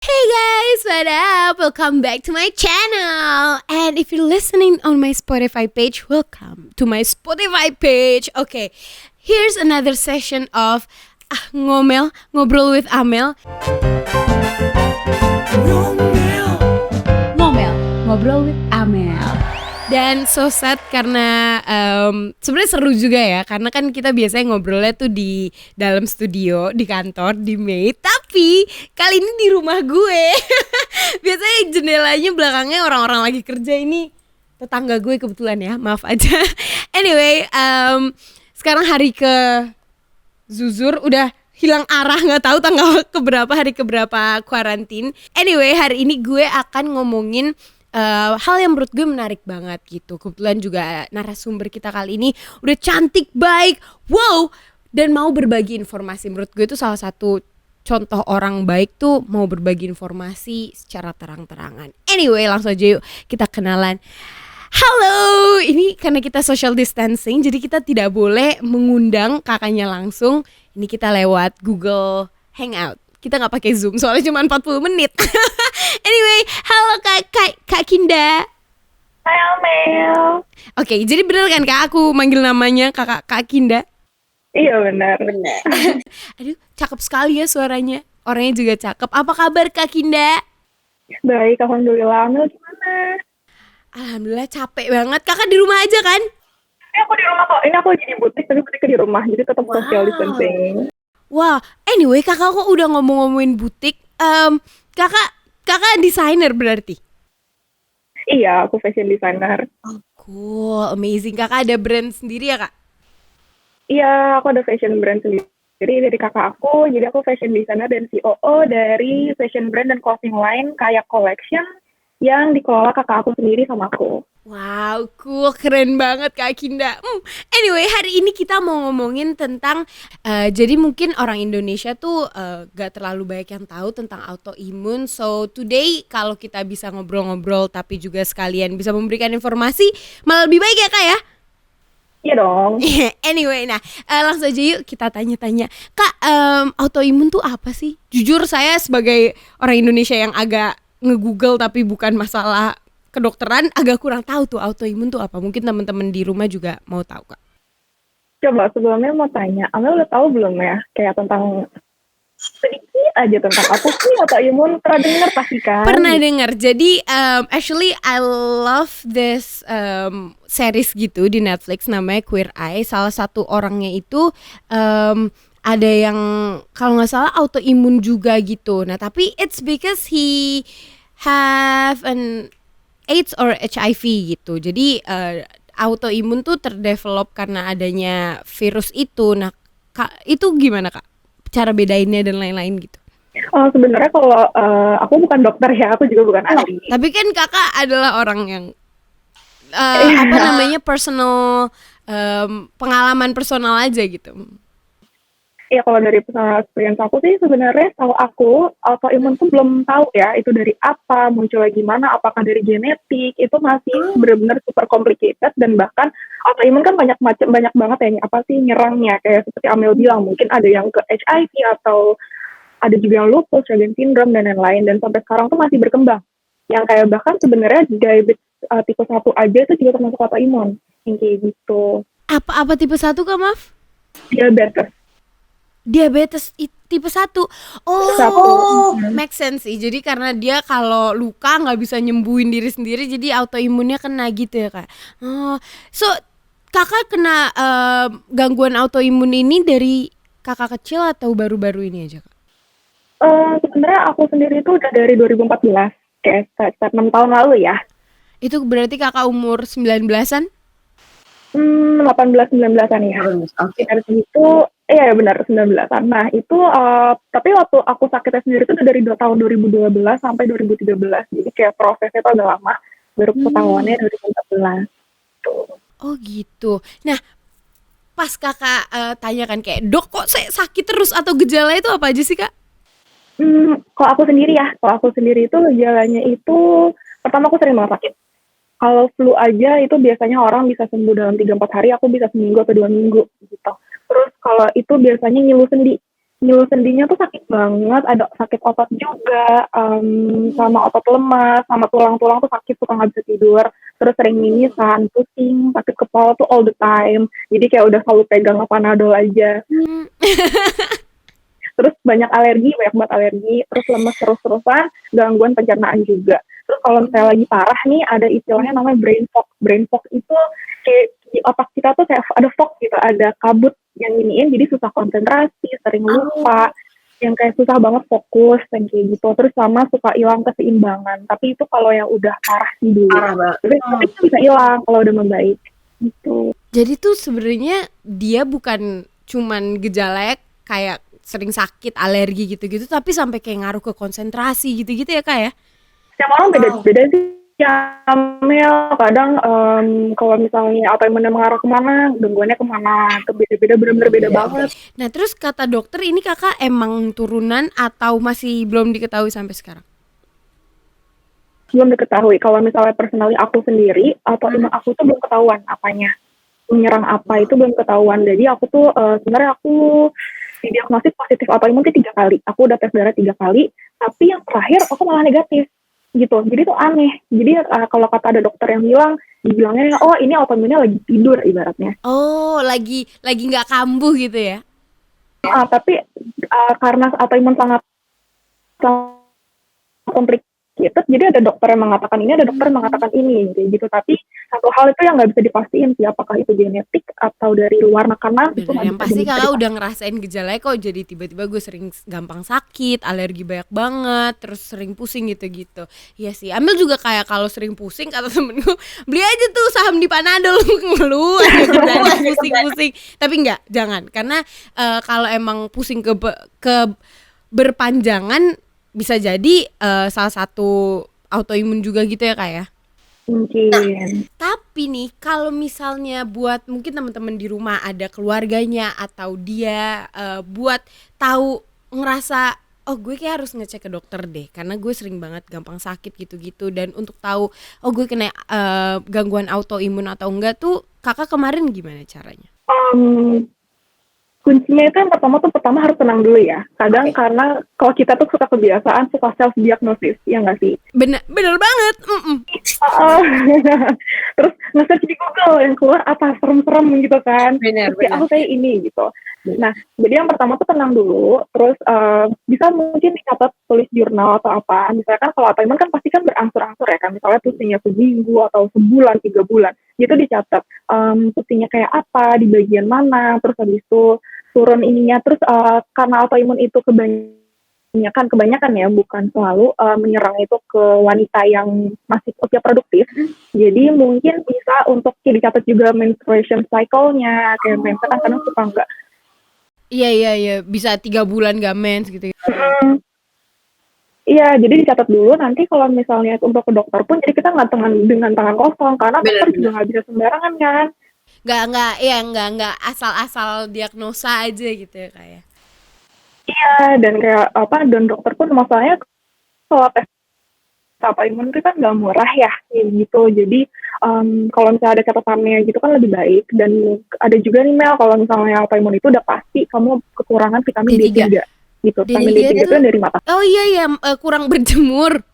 Hey guys, what up? Welcome back to my channel. And if you're listening on my Spotify page, welcome to my Spotify page. Okay, here's another session of ngobrol with Amel. Ngomel, ngobrol with Amel. Dan so sad karena sebenarnya seru juga ya, karena kan kita biasanya ngobrolnya tuh di dalam studio, di kantor, di Made. Tapi kali ini di rumah gue. Biasanya jendelanya belakangnya orang-orang lagi kerja, ini tetangga gue kebetulan ya, maaf aja. Anyway, sekarang hari ke Zuzur udah hilang arah, nggak tahu tanggal keberapa, hari keberapa kuarantin. Anyway, hari ini gue akan ngomongin hal yang menurut gue menarik banget gitu. Kebetulan juga narasumber kita kali ini udah cantik, baik, wow, dan mau berbagi informasi. Menurut gue itu salah satu contoh orang baik tuh mau berbagi informasi secara terang-terangan. Anyway, langsung aja yuk kita kenalan. Halo, ini karena kita social distancing, jadi kita tidak boleh mengundang kakaknya langsung. Ini kita lewat Google Hangout. Kita nggak pakai Zoom soalnya cuma 40 menit. Anyway, halo Kak Kinda. Hai Amel. Oke, jadi bener kan Kak aku manggil namanya Kak Kinda? Iya benar. Aduh, cakep sekali ya suaranya. Orangnya juga cakep. Apa kabar Kak Kinda? Baik, alhamdulillah. Amel gimana? Alhamdulillah, capek banget. Kakak di rumah aja kan? Ini aku di rumah kok. Ini aku lagi di butik, tapi butiknya di rumah, jadi tetap social distancing. Wah, anyway kakak kok udah ngomongin butik. Kakak desainer berarti? Iya, aku fashion designer. Oh, cool, amazing. Kakak ada brand sendiri ya Kak? Iya, aku ada fashion brand sendiri dari kakak aku. Jadi aku fashion designer dan COO dari fashion brand dan clothing line Kayak Collection yang dikelola kakak aku sendiri sama aku. Wow, cool, keren banget Kak Kinda. Anyway, hari ini kita mau ngomongin tentang jadi mungkin orang Indonesia tuh gak terlalu banyak yang tahu tentang autoimun. So today kalau kita bisa ngobrol-ngobrol tapi juga sekalian bisa memberikan informasi, malah lebih baik ya Kak ya. Iya dong. Anyway, nah langsung aja yuk kita tanya-tanya. Kak, autoimun tuh apa sih? Jujur saya sebagai orang Indonesia yang agak nge-google tapi bukan masalah kedokteran, agak kurang tahu tuh autoimun tuh apa. Mungkin teman-teman di rumah juga mau tahu Kak. Coba sebelumnya mau tanya, Amel udah tahu belum ya? Kayak tentang sedikit aja tentang apa sih autoimun? Pernah dengar pasti kan? Pernah dengar. Jadi actually I love this series gitu di Netflix namanya Queer Eye. Salah satu orangnya itu ada yang kalau nggak salah autoimun juga gitu. Nah tapi it's because he have an AIDS or HIV gitu. Jadi autoimun tuh terdevelop karena adanya virus itu. Nah Kak, itu gimana Kak? Cara bedainnya dan lain-lain gitu. Oh, sebenarnya kalau aku bukan dokter ya, aku juga bukan ahli. Tapi kan Kakak adalah orang yang Iya. apa namanya personal pengalaman personal aja gitu. Iya, kalau dari personal experience aku sih sebenarnya tahu aku autoimun tuh belum tahu ya itu dari apa, munculnya gimana, apakah dari genetik, itu masih benar-benar super complicated. Dan bahkan autoimun kan banyak banget ya apa sih nyerangnya, kayak seperti Amel bilang mungkin ada yang ke HIV atau ada juga yang lupus, Sjogren syndrome dan lain-lain, dan sampai sekarang tuh masih berkembang. Yang kayak bahkan sebenarnya diabetes tipe 1 aja itu juga termasuk autoimun, yang kayak gitu. Apa tipe 1 Kak, maaf? Diabetes tipe 1. Oh, Satu. make sense sih. Jadi karena dia kalau luka nggak bisa nyembuhin diri sendiri, jadi autoimunnya kena gitu ya Kak. Oh, so Kakak kena gangguan autoimun ini dari Kakak kecil atau baru-baru ini aja Kak? Sebenarnya aku sendiri itu udah dari 2014, kayak sekitar 6 tahun lalu ya. Itu berarti Kakak umur 19-an? 18-19an ya. Dari situ, iya benar 19an. Nah itu, tapi waktu aku sakitnya sendiri itu udah dari tahun 2012 sampai 2013. Jadi kayak prosesnya itu agak lama, baru ketahuannya 2014. Tuh. Oh gitu. Nah pas Kakak tanyakan kayak, dok kok saya sakit terus atau gejala itu apa aja sih Kak? Kalau aku sendiri itu gejalanya itu, pertama aku sering banget sakit. Kalau flu aja itu biasanya orang bisa sembuh dalam 3-4 hari, aku bisa seminggu atau 2 minggu gitu. Terus kalau itu biasanya ngilu sendi. Nyelu sendinya tuh sakit banget, ada sakit otot juga, sama otot lemas, sama tulang-tulang tuh sakit, suka nggak bisa tidur, terus sering mimisan, pusing, sakit kepala tuh all the time. Jadi kayak udah selalu pegang Panadol aja. Hmm. Terus banyak banget alergi, terus lemes terus-terusan, gangguan pencernaan juga. Terus kalau misalnya lagi parah nih, ada istilahnya namanya brain fog. Brain fog itu kayak di otak kita tuh kayak ada fog gitu, ada kabut yang iniin, jadi susah konsentrasi, sering lupa, yang kayak susah banget fokus, yang kayak gitu. Terus sama suka hilang keseimbangan. Tapi itu kalau yang udah parah sih dulu. Parah banget. Tapi itu bisa hilang kalau udah membaik. Gitu. Jadi tuh sebenarnya dia bukan cuman gejala kayak sering sakit, alergi gitu-gitu, tapi sampai kayak ngaruh ke konsentrasi gitu-gitu ya Kak ya? Setiap orang beda-beda sih. Ya, Mel, kadang kalau misalnya autoimun mengarah kemana, gangguannya kemana, beda-beda, benar-benar beda banget. Nah terus kata dokter ini kakak emang turunan atau masih belum diketahui sampai sekarang? Belum diketahui. Kalau misalnya personally aku sendiri, autoimun aku tuh belum ketahuan apanya. Menyerang apa itu belum ketahuan. Jadi aku tuh sebenarnya aku didiagnosis positif autoimun itu 3 kali. Aku udah tes darah 3 kali, tapi yang terakhir aku malah negatif. Gitu, jadi tuh aneh. Jadi kalau kata ada dokter yang bilang, dibilangnya oh ini autoimunnya lagi tidur ibaratnya. Oh lagi nggak kambuh gitu ya? Tapi karena autoimun sangat komplikated, jadi ada dokter yang mengatakan ini, ada dokter yang mengatakan ini, gitu. Tapi satu hal itu yang nggak bisa dipastiin sih, apakah itu genetik atau dari luar makanan. Itu Bener, yang pasti kakak udah ngerasain gejalanya kok, jadi tiba-tiba gue sering gampang sakit, alergi banyak banget, terus sering pusing gitu-gitu. Iya sih, Ambil juga kayak kalau sering pusing kata temenku, beli aja tuh saham di Panadol, ngeluh aja gimana pusing-pusing. Tapi enggak, jangan, karena kalau emang pusing ke berpanjangan bisa jadi salah satu autoimun juga gitu ya Kak ya. Mungkin. Tapi nih kalau misalnya buat mungkin teman-teman di rumah ada keluarganya atau dia buat tahu ngerasa oh gue kayak harus ngecek ke dokter deh karena gue sering banget gampang sakit gitu-gitu, dan untuk tahu oh gue kena gangguan autoimun atau enggak tuh kakak kemarin gimana caranya? Kuncinya itu yang pertama harus tenang dulu ya. Kadang karena kalau kita tuh suka kebiasaan, suka self diagnosis, ya nggak sih? Bener banget. Terus nge-search di Google yang keluar apa serem-serem gitu kan. Bener. Aku kayak ini gitu. Nah, jadi yang pertama tuh tenang dulu. Terus bisa mungkin dicatat, tulis jurnal atau apa. Misalkan kalau autoimun kan pasti kan berangsur-angsur ya kan. Misalnya pusingnya seminggu atau sebulan, 3 bulan. Gitu dicatat. Pusingnya kayak apa, di bagian mana. Terus habis itu turun ininya. Terus karena autoimun itu kebanyakan ya, bukan selalu menyerang itu ke wanita yang masih usia produktif. Jadi mungkin bisa untuk dicatat juga menstruation cycle-nya, kayak mens kan kadang suka enggak. Iya, bisa 3 bulan gak mens gitu. Iya, jadi dicatat dulu. Nanti kalau misalnya untuk ke dokter pun, jadi kita nggak dengan tangan kosong, karena dokter juga nggak bisa sembarangan kan. Nggak asal-asal diagnosa aja gitu ya kayak. Iya, dan kayak dan dokter pun masalahnya kalau tes autoimun itu kan nggak murah ya, gitu. Jadi kalau misalnya ada catatannya gitu kan lebih baik. Dan ada juga nih Mel, kalau misalnya autoimun itu udah pasti kamu kekurangan vitamin D3 gitu. Vitamin D3 itu dari mata. Oh iya, kurang berjemur.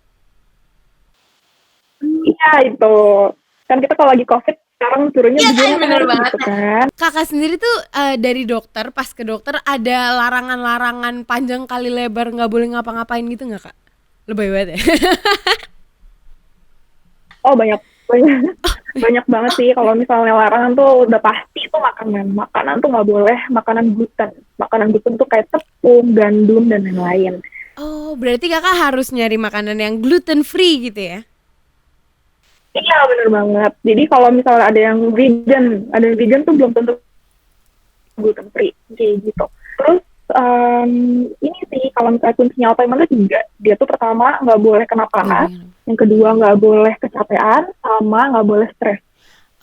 Iya itu. Kan kita kalau lagi COVID sekarang turunnya begini bener banget gitu kan. Kakak sendiri tuh dari dokter, pas ke dokter ada larangan-larangan panjang kali lebar nggak boleh ngapa-ngapain gitu nggak Kak? Lebay banget ya. Oh banyak banget sih. Kalau misalnya larangan tuh udah pasti itu makanan tuh nggak boleh makanan gluten tuh kayak tepung, gandum dan lain-lain. Oh berarti kakak harus nyari makanan yang gluten free gitu ya? Iya benar banget. Jadi kalau misalnya ada yang vegan tuh belum tentu gluten free kayak gitu. Terus ini sih kalau misalnya kuncinya autoimun itu juga, dia tuh pertama nggak boleh kena panas, yang kedua nggak boleh kecapean, sama nggak boleh stres.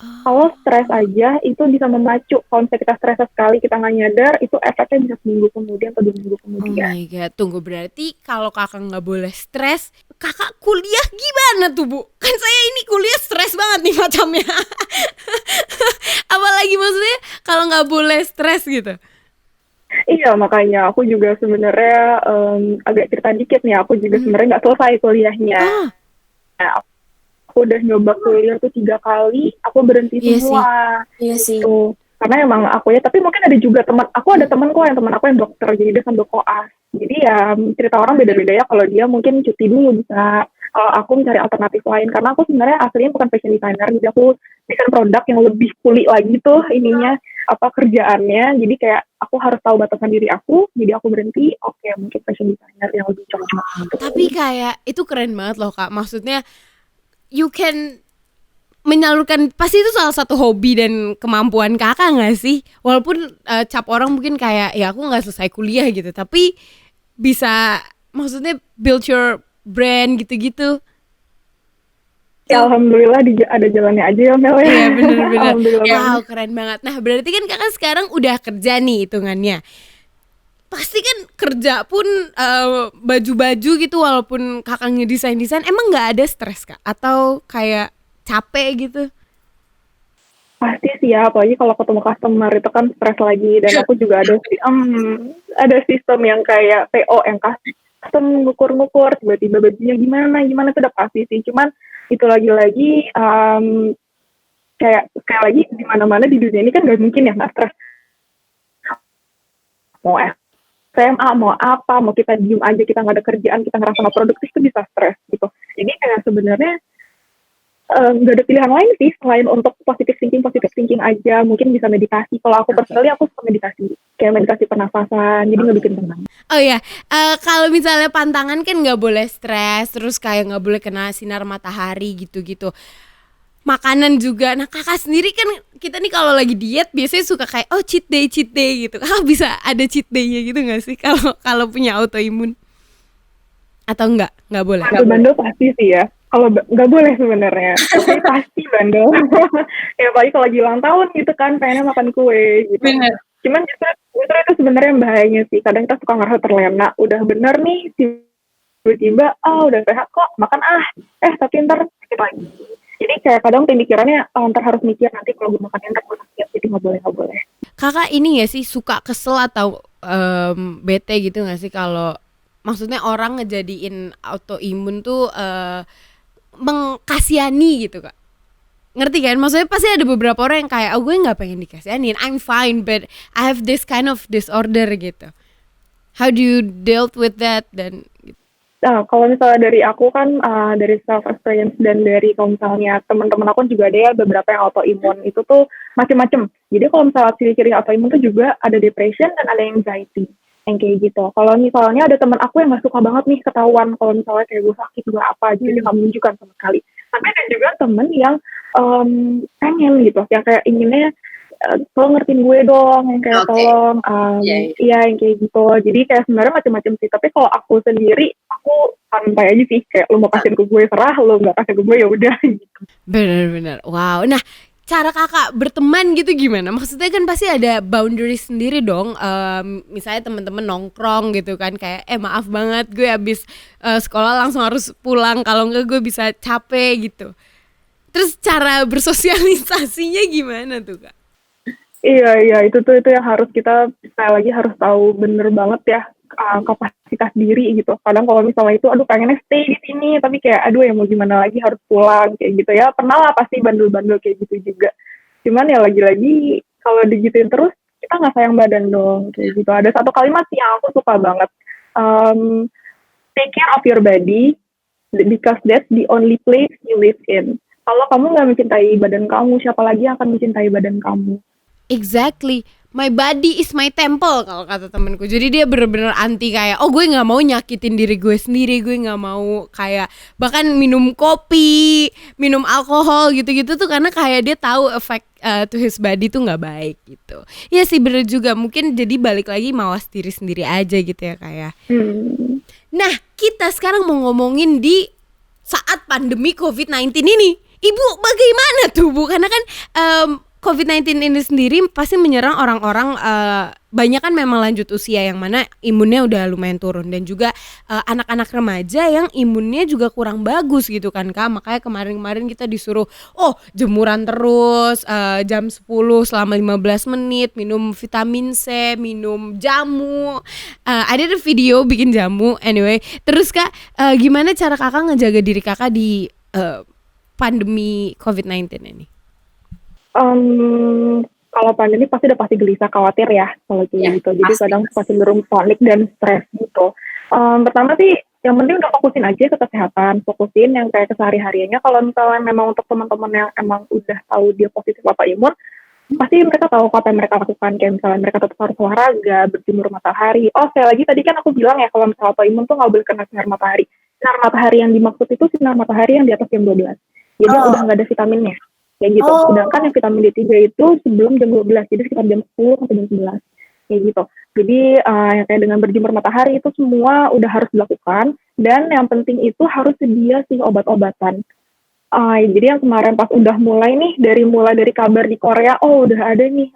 Kalau stres aja itu bisa memacu. Kalau misalnya kita stres sekali kita nggak nyadar, itu efeknya bisa seminggu kemudian atau 2 minggu kemudian. Oh my god, tunggu, berarti kalau kakak nggak boleh stres, kakak kuliah gimana tuh Bu? Kan saya ini kuliah stres banget nih macamnya. Apalagi maksudnya kalau nggak boleh stres gitu. Iya, makanya aku juga sebenarnya agak cerita dikit nih. Aku juga sebenarnya nggak selesai kuliahnya. Oh, Nah, aku udah nyoba kuliah tuh 3 kali, aku berhenti iya sih. semua. Iya sih. Tuh, karena emang aku ya. Tapi mungkin ada juga ada teman aku yang dokter, jadi dia sambil koas. Jadi ya cerita orang beda-beda ya. Kalau dia mungkin cuti dulu bisa. Kalau aku mencari alternatif lain, karena aku sebenarnya aslinya bukan fashion designer, jadi aku desain produk yang lebih kulik lagi tuh ininya apa kerjaannya. Jadi kayak aku harus tahu batasan diri aku, jadi aku berhenti. Oke, mungkin fashion designer yang lebih cocok gitu. Tapi kayak itu keren banget loh Kak. Maksudnya you can menyalurkan, pasti itu salah satu hobi dan kemampuan Kakak nggak sih? Walaupun cap orang mungkin kayak ya aku nggak selesai kuliah gitu, tapi bisa maksudnya build your brand gitu-gitu. Ya alhamdulillah ada jalannya aja ya Mel ya. Iya bener-bener. Alhamdulillah Wow banget. keren banget. Nah berarti kan Kakak sekarang udah kerja nih hitungannya. Pasti kan kerja pun baju-baju gitu, walaupun Kakak ngedesain-desain, emang nggak ada stres Kak? Atau kayak capek gitu? Pasti sih ya, apalagi kalau ketemu customer itu kan stres lagi. Dan aku juga ada sistem yang kayak PO yang custom ngukur-ngukur, tiba-tiba bajunya gimana itu udah pasti sih. Cuman itu lagi-lagi kayak sekali lagi di mana-mana di dunia ini kan gak mungkin ya nggak stres. Mau SMA, mau apa, mau kita diem aja, kita nggak ada kerjaan, kita ngerasa nggak produktif itu bisa stres gitu. Jadi kayak sebenarnya nggak ada pilihan lain sih selain untuk positive thinking aja. Mungkin bisa meditasi. Kalau aku personally aku suka meditasi, kayak meditasi pernafasan, jadi nggak bikin tenang. Oh ya, kalau misalnya pantangan kan nggak boleh stres, terus kayak nggak boleh kena sinar matahari gitu-gitu. Makanan juga. Nah Kakak sendiri kan, kita nih kalau lagi diet biasanya suka kayak cheat day gitu. Kakak bisa ada cheat day-nya gitu nggak sih kalau punya autoimun? Atau nggak boleh? Bandel pasti sih ya. Kalau nggak boleh sebenarnya, tapi pasti bandel. Ya apalagi kalau lagi ulang tahun gitu kan, pengennya makan kue gitu. Bener. Cuman justru itu sebenarnya yang bahayanya sih. Kadang kita suka ngerasa terlena, udah bener nih, tiba-tiba udah sehat kok, makan tapi ntar sakit lagi. Jadi kayak kadang pemikirannya ntar harus mikir nanti kalau gue makan ntar gue sakit, jadi nggak boleh. Kakak ini ya sih suka kesel atau bete gitu nggak sih kalau maksudnya orang ngejadiin autoimun tuh mengkasihani gitu Kak? Ngerti kan? Maksudnya pasti ada beberapa orang yang kayak gue nggak pengen dikasihanin, I'm fine but I have this kind of disorder gitu. How do you deal with that? Dan Nah, kalau misalnya dari aku kan dari self experience dan dari kalau misalnya teman-teman aku juga ada ya beberapa yang autoimun itu tuh macam-macam. Jadi kalau misalnya ciri-ciri autoimun tuh juga ada depression dan ada anxiety yang kayak gitu. Kalau misalnya ada teman aku yang nggak suka banget nih ketahuan kalau misalnya kayak gue sakit gue apa, jadi dia nggak menunjukkan sama sekali. Tapi ada juga temen yang pengen gitu, yang kayak inginnya tolong ngertiin gue dong, yang kayak tolong iya yang kayak gitu. Jadi kayak sebenarnya macam-macam sih. Tapi kalau aku sendiri, aku santai aja sih, kayak lu mau kasih ke gue serah, lu nggak kasih ke gue ya udah gitu. bener-bener wow. Nah cara Kakak berteman gitu gimana? Maksudnya kan pasti ada boundaries sendiri dong. Misalnya teman-teman nongkrong gitu kan, kayak maaf banget gue abis sekolah langsung harus pulang, kalau enggak gue bisa capek gitu. Terus cara bersosialisasinya gimana tuh Kak? Iya itu yang harus kita sekali lagi harus tahu bener banget ya kapasitas diri gitu. Kadang kalau misalnya itu pengennya stay di sini tapi kayak ya mau gimana lagi harus pulang kayak gitu ya. Pernah lah pasti bandel-bandel kayak gitu juga. Cuman ya lagi-lagi kalau digituin terus kita nggak sayang badan dong kayak gitu. Ada satu kalimat sih yang aku suka banget. Take care of your body because that's the only place you live in. Kalau kamu nggak mencintai badan kamu, siapa lagi yang akan mencintai badan kamu? Exactly, my body is my temple kalau kata temenku. Jadi dia bener-bener anti kayak gue nggak mau nyakitin diri gue sendiri, gue nggak mau kayak bahkan minum kopi, minum alkohol gitu-gitu tuh karena kayak dia tahu efek to his body tuh nggak baik gitu. Iya sih bener juga, mungkin jadi balik lagi mawas diri sendiri aja gitu ya kayak. Nah kita sekarang mau ngomongin di saat pandemi COVID-19 ini, Ibu bagaimana tuh Bu? Karena kan COVID-19 ini sendiri pasti menyerang orang-orang banyak kan memang lanjut usia yang mana imunnya udah lumayan turun, dan juga anak-anak remaja yang imunnya juga kurang bagus gitu kan Kak. Makanya kemarin-kemarin kita disuruh jemuran terus jam 10 selama 15 menit, minum vitamin C, minum jamu. Ada video bikin jamu anyway. Terus Kak, gimana cara Kakak ngejaga diri Kakak di pandemi COVID-19 ini? Kalau pandemi pasti gelisah, khawatir ya kalau kayak gitu. Jadi kadang pasti cenderung panik dan stres gitu. Pertama sih yang penting udah fokusin aja ke kesehatan, fokusin yang kayak kesehari-hariannya. Kalau misalnya memang untuk teman-teman yang emang udah tahu dia positif autoimun, pasti mereka tahu apa yang mereka lakukan. Kayak misalnya mereka tetap harus olahraga, berjemur matahari. Sekali lagi tadi kan aku bilang ya kalau misalnya autoimun tuh nggak boleh kena sinar matahari. Sinar matahari yang dimaksud itu sinar matahari yang di atas jam 12. Jadi udah nggak ada vitaminnya. Kayak gitu. Sedangkan yang vitamin D3 itu sebelum jam 12, jadi sekitar jam 10 sampai jam 11. Kayak gitu. Jadi yang kayak dengan berjemur matahari itu semua udah harus dilakukan, dan yang penting itu harus sedia sih obat-obatan. Jadi yang kemarin pas udah mulai dari kabar di Korea, udah ada nih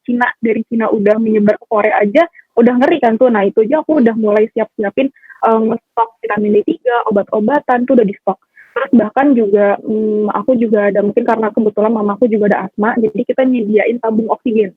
Cina, dari Cina udah menyebar ke Korea aja, udah ngeri kan tuh. Nah itu aja aku udah mulai siap-siapin nge-stok vitamin D3, obat-obatan tuh udah di stok. Terus bahkan juga aku juga ada, mungkin karena kebetulan mamaku juga ada asma, jadi kita nyediain tabung oksigen.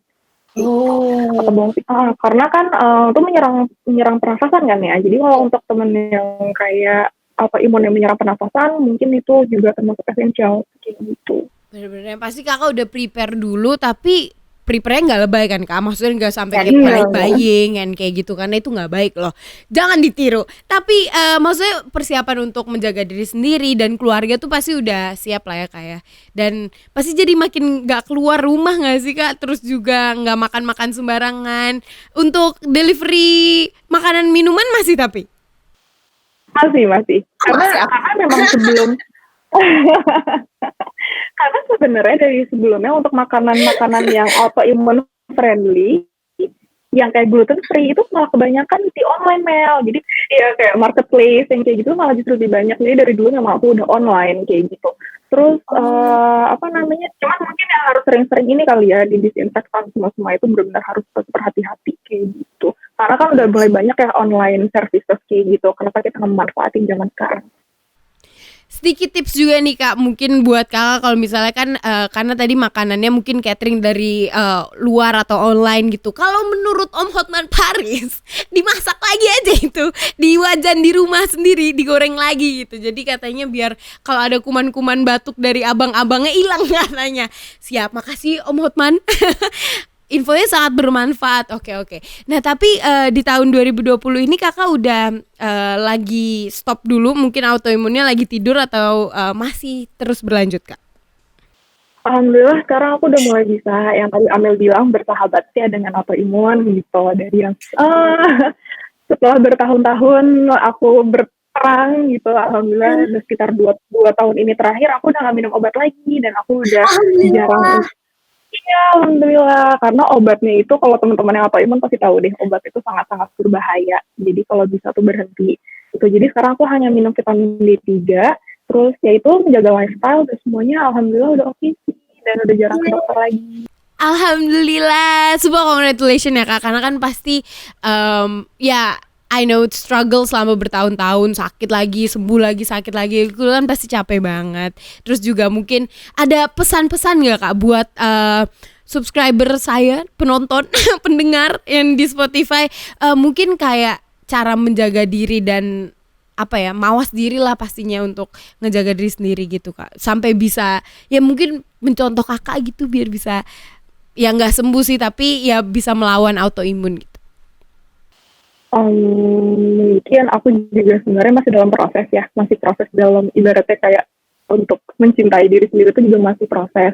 Karena kan itu menyerang pernafasan kan ya. Jadi kalau untuk temen yang kayak imun yang menyerang pernafasan, mungkin itu juga termasuk esensial kayak gitu. Bener-bener pasti Kakak udah prepare dulu, tapi prepare-nya nggak lebay kan Kak? Maksudnya nggak sampai kayak panic buying kan kayak gitu, karena itu nggak baik loh. Jangan ditiru. Tapi maksudnya persiapan untuk menjaga diri sendiri dan keluarga tuh pasti udah siap lah ya Kak ya. Dan pasti jadi makin nggak keluar rumah nggak sih Kak? Terus juga nggak makan-makan sembarangan. Untuk delivery makanan minuman masih tapi? Masih. Karena memang sebelum karena sebenarnya dari sebelumnya untuk makanan-makanan yang autoimun friendly, yang kayak gluten free itu malah kebanyakan di online Mel. Jadi ya kayak marketplace yang kayak gitu malah justru lebih banyak. Jadi dari dulu memang aku udah online kayak gitu. Terus cuman mungkin yang harus sering-sering ini kali ya, di disinfektan semua itu benar-benar harus berhati-hati kayak gitu. Karena kan udah mulai banyak ya online services kayak gitu. Kenapa kita memanfaatin zaman sekarang? Sedikit tips juga nih Kak, mungkin buat Kakak kalau misalnya kan karena tadi makanannya mungkin catering dari luar atau online gitu. Kalau menurut Om Hotman Paris, dimasak lagi aja itu, wajan di rumah sendiri, digoreng lagi gitu. Jadi katanya biar kalau ada kuman-kuman batuk dari abang-abangnya hilang katanya. Siap, makasih Om Hotman. Infonya sangat bermanfaat. Oke. Nah tapi di tahun 2020 ini Kakak udah lagi stop dulu, mungkin autoimunnya lagi tidur atau masih terus berlanjut Kak? Alhamdulillah sekarang aku udah mulai bisa yang tadi Amel bilang bersahabat ya dengan autoimun gitu. Dari yang setelah bertahun-tahun aku berperang gitu, alhamdulillah udah sekitar 2 tahun ini terakhir aku udah gak minum obat lagi, dan aku udah jarang. Iya, alhamdulillah. Karena obatnya itu kalau teman-teman yang autoimun pasti tahu deh, obat itu sangat-sangat berbahaya. Jadi kalau bisa tuh berhenti. Jadi sekarang aku hanya minum vitamin D3, terus yaitu menjaga lifestyle, dan semuanya alhamdulillah udah oke sih, dan udah jarang ke dokter lagi. Alhamdulillah, sebuah congratulations ya Kak, karena kan pasti I know it's struggle selama bertahun-tahun, sakit lagi, sembuh lagi, sakit lagi, itu kan pasti capek banget. Terus juga mungkin ada pesan-pesan gak Kak buat subscriber saya, penonton, pendengar yang di Spotify, mungkin kayak cara menjaga diri dan mawas diri lah pastinya untuk ngejaga diri sendiri gitu Kak, sampai bisa ya mungkin mencontoh Kakak gitu biar bisa ya nggak sembuh sih tapi ya bisa melawan autoimun gitu. Mungkin aku juga sebenarnya masih dalam proses ya, masih proses dalam ibaratnya kayak untuk mencintai diri sendiri itu juga masih proses.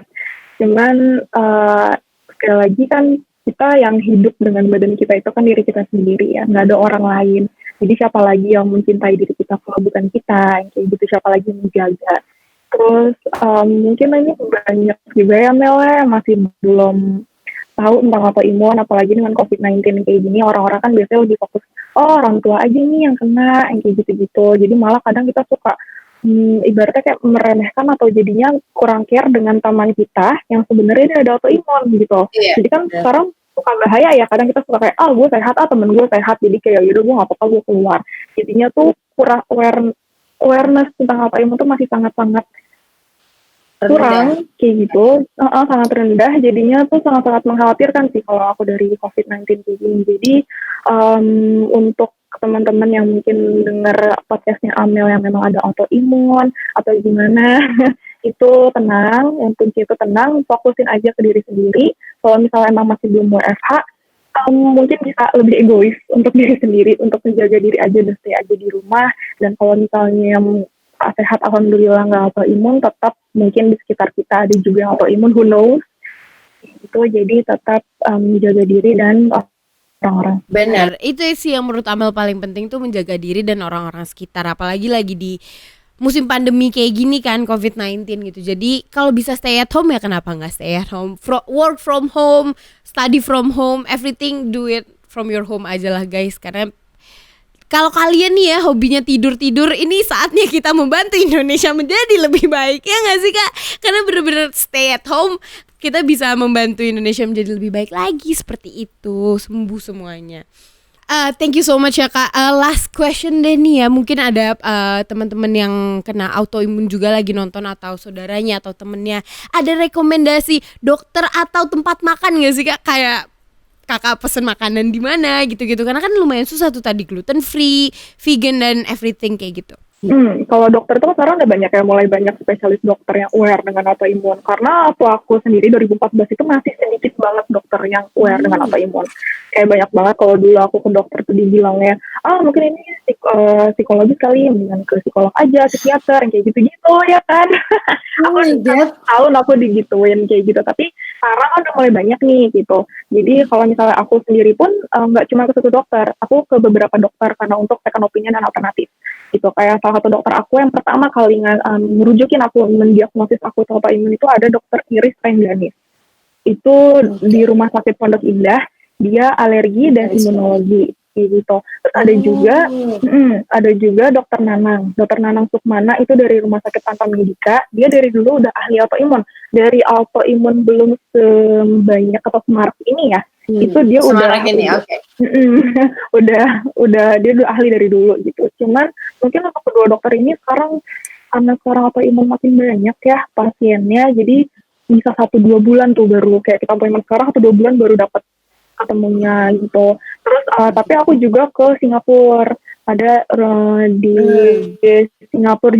Cuman sekali lagi kan kita yang hidup dengan badan kita itu kan diri kita sendiri ya, nggak ada orang lain. Jadi siapa lagi yang mencintai diri kita kalau bukan kita, yang kayak gitu, siapa lagi yang menjaga. Terus mungkin ini banyak juga ya Mel masih belum tahu tentang autoimun, apalagi dengan COVID-19 kayak gini, orang-orang kan biasanya lebih fokus, orang tua aja nih yang kena, yang kayak gitu-gitu. Jadi malah kadang kita suka ibaratnya kayak meremehkan atau jadinya kurang care dengan teman kita yang sebenarnya dia ada autoimun gitu. Iya. Jadi kan sekarang suka bahaya ya, kadang kita suka kayak gue sehat, temen gue sehat, jadi kayak yaudah gue nggak apa-apa gue keluar. Jadinya tuh kurang awareness tentang autoimun tuh masih sangat-sangat kurang kayak gitu, sangat rendah. Jadinya tuh sangat-sangat mengkhawatirkan sih kalau aku dari COVID-19 kayak gini. Jadi untuk teman-teman yang mungkin dengar podcastnya Amel yang memang ada autoimun atau gimana itu tenang, yang kunci itu tenang, fokusin aja ke diri sendiri. Kalau misalnya emang masih belum WFH, mungkin bisa lebih egois untuk diri sendiri, untuk menjaga diri aja dan stay aja di rumah. Dan kalau misalnya yang sehat alhamdulillah nggak autoimun, tetap mungkin di sekitar kita ada juga yang autoimun, who knows itu. Jadi tetap menjaga diri dan orang-orang. Benar, itu sih yang menurut Amel paling penting tuh, menjaga diri dan orang-orang sekitar. Apalagi lagi di musim pandemi kayak gini kan, COVID-19 gitu. Jadi kalau bisa stay at home ya kenapa nggak stay at home, work from home, study from home, everything do it from your home aja lah guys. Karena kalau kalian nih ya hobinya tidur-tidur, ini saatnya kita membantu Indonesia menjadi lebih baik, ya nggak sih Kak? Karena bener-bener stay at home, kita bisa membantu Indonesia menjadi lebih baik lagi, seperti itu, sembuh semuanya. Thank you so much ya Kak. Last question deh nih ya, mungkin ada teman-teman yang kena autoimun juga lagi nonton, atau saudaranya atau temennya, ada rekomendasi dokter atau tempat makan nggak sih Kak? Kayak Kakak pesen makanan di mana gitu-gitu, karena kan lumayan susah tuh tadi, gluten free, vegan dan everything kayak gitu. Kalau dokter tuh sekarang udah banyak ya, mulai banyak spesialis dokter yang aware dengan autoimun. Karena waktu aku sendiri 2014 itu masih sedikit banget dokter yang aware dengan autoimun. Kayak banyak banget. Kalau dulu aku ke dokter tuh dibilangnya, mungkin ini psikologi kali, mendingan ke psikolog aja, psikiater, yang kayak gitu-gitu ya kan. Aku tahun aku digituin kayak gitu. Tapi sekarang kan udah mulai banyak nih gitu. Jadi kalau misalnya aku sendiri pun nggak cuma ke satu dokter, aku ke beberapa dokter karena untuk second opinion dan alternatif. Gitu, kayak salah satu dokter aku yang pertama kali merujukin aku, mendiagnosis aku autoimun itu ada dokter Iris Rengganis. Itu di Rumah Sakit Pondok Indah, dia alergi dan imunologi gitu. Terus ada juga dokter Nanang Sukmana, itu dari Rumah Sakit Tanpa Medika. Dia dari dulu udah ahli autoimun. Dari autoimun belum sebanyak atau semarak ini ya. Itu dia udah ini, okay. udah dia udah ahli dari dulu gitu. Cuman mungkin untuk kedua dokter ini sekarang, karena sekarang autoimun makin banyak ya pasiennya, jadi bisa 1-2 bulan tuh baru kayak kita appointment sekarang, 1-2 bulan baru dapat ketemunya gitu. Terus tapi aku juga ke Singapura, ada di Singapura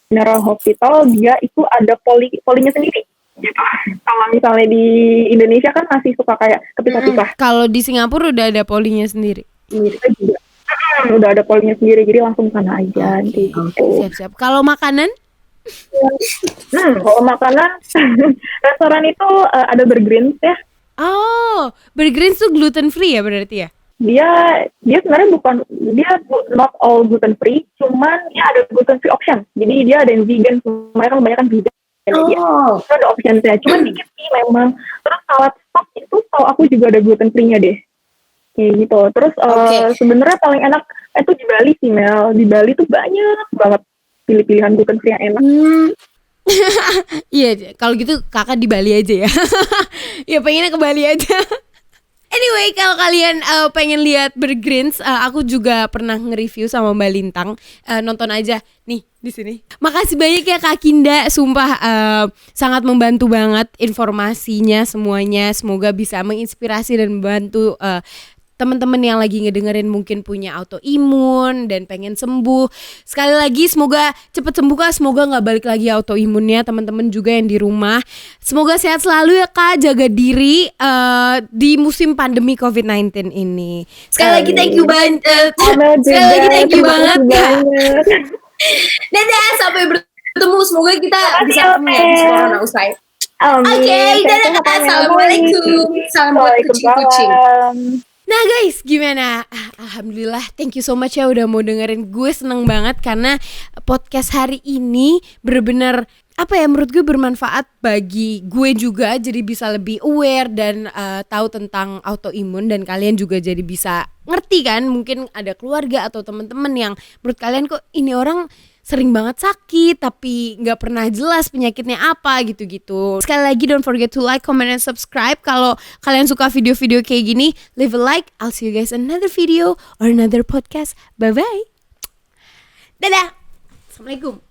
General Hospital, dia itu ada polinya sendiri. Gitu. Kalau misalnya di Indonesia kan masih suka kayak kepisah-pisah. Kalau di Singapura udah ada polinya sendiri. Kita juga udah ada polinya sendiri, jadi langsung sana aja gitu. Siap-siap. Kalau makanan? Kalau makanan restoran itu ada Burgreens ya. Oh, Burgreens tuh gluten free ya berarti ya? Dia sebenarnya not all gluten free, cuman ya ada gluten free option. Jadi dia ada yang vegan, mereka kebanyakan vegan. Itu ada option-nya, cuman dikit sih memang. Terus salad stock itu tahu aku juga ada gluten free-nya deh, kayak gitu. Terus sebenarnya paling enak itu di Bali sih Mel. Di Bali tuh banyak banget pilihan gluten free yang enak. Iya, kalau gitu kakak di Bali aja ya. Ya pengennya ke Bali aja. Anyway, kalau kalian pengen lihat Burgreens, aku juga pernah nge-review sama Mbak Lintang. Nonton aja nih di sini. Makasih banyak ya Kak Kinda, sumpah sangat membantu banget informasinya semuanya. Semoga bisa menginspirasi dan membantu teman-teman yang lagi ngedengerin mungkin punya autoimun dan pengen sembuh. Sekali lagi semoga cepet sembuh Kak, semoga gak balik lagi autoimunnya. Teman-teman juga yang di rumah, semoga sehat selalu ya Kak, jaga diri di musim pandemi COVID-19 ini. Sekali lagi thank you banget. Sekali lagi thank you banget Kak. Dadah, sampai bertemu, semoga kita bisa ketemu ya di corona usai. Oke, dadah Kak, assalamualaikum. Salam buat kucing-kucing. Nah guys, gimana? Alhamdulillah, thank you so much ya udah mau dengerin gue. Seneng banget karena podcast hari ini bener-bener apa ya, menurut gue bermanfaat bagi gue juga, jadi bisa lebih aware dan tahu tentang autoimun, dan kalian juga jadi bisa ngerti kan, mungkin ada keluarga atau teman-teman yang menurut kalian kok ini orang sering banget sakit tapi nggak pernah jelas penyakitnya apa gitu-gitu. Sekali lagi don't forget to like, comment, and subscribe. Kalau kalian suka video-video kayak gini, leave a like. I'll see you guys in another video or another podcast. Bye bye. Dadah. Assalamualaikum.